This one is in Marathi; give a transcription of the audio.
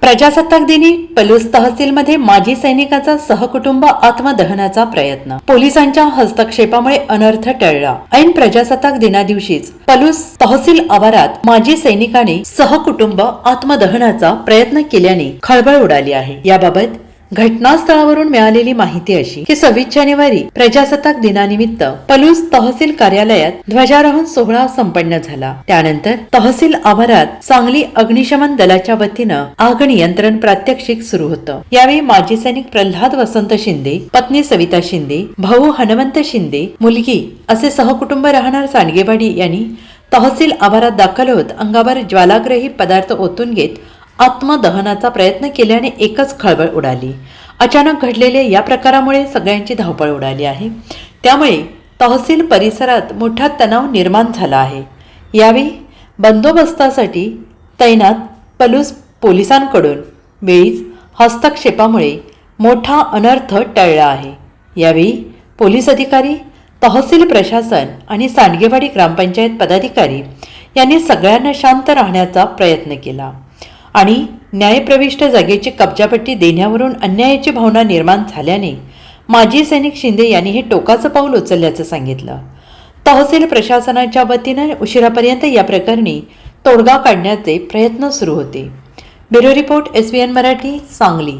प्रजासत्ताक दिनी पलूस तहसीलमध्ये माजी सैनिकाचा सहकुटुंब आत्मदहनाचा प्रयत्न. पोलिसांच्या हस्तक्षेपामुळे अनर्थ टळला. ऐन प्रजासत्ताक दिनादिवशीच पलूस तहसील आवारात माजी सैनिकाने सहकुटुंब आत्मदहनाचा प्रयत्न केल्याने खळबळ उडाली आहे. याबाबत घटनास्थळावरून मिळालेली माहिती अशी की 26 जानेवारी प्रजासत्ताक दिनानिमित्त पलूस तहसील कार्यालयात ध्वजारोहण सोहळा संपन्न झाला. त्यानंतर तहसील आवारात सांगली अग्निशमन दलाच्या वतीनं आग नियंत्रण प्रात्यक्षिक सुरू होतं. यावेळी माजी सैनिक प्रल्हाद वसंत शिंदे, पत्नी सविता शिंदे, भाऊ हनुमंत शिंदे, मुलगी असे सहकुटुंब राहणार सांडगेवाडी यांनी तहसील आवारात दाखल होत अंगावर ज्वालाग्रही पदार्थ ओतून घेत आत्मदहनाचा प्रयत्न केल्याने एकच खळबळ उडाली. अचानक घडलेल्या या प्रकारामुळे सगळ्यांची धावपळ उडाली आहे. त्यामुळे तहसील परिसरात मोठा तणाव निर्माण झाला आहे. यावेळी बंदोबस्तासाठी तैनात पलूस पोलिसांकडून वेळीच हस्तक्षेपामुळे मोठा अनर्थ टळला आहे. यावेळी पोलीस अधिकारी, तहसील प्रशासन आणि सांडगेवाडी ग्रामपंचायत पदाधिकारी यांनी सगळ्यांना शांत राहण्याचा प्रयत्न केला आणि न्यायप्रविष्ट जागेची कब्जापट्टी देण्यावरून अन्यायाची भावना निर्माण झाल्याने माजी सैनिक शिंदे यांनी हे टोकाचं पाऊल उचलल्याचं सांगितलं. तहसील प्रशासनाच्या वतीनं उशिरापर्यंत या प्रकरणी तोडगा काढण्याचे प्रयत्न सुरू होते. Bureau report SVN Marathi, Sangli.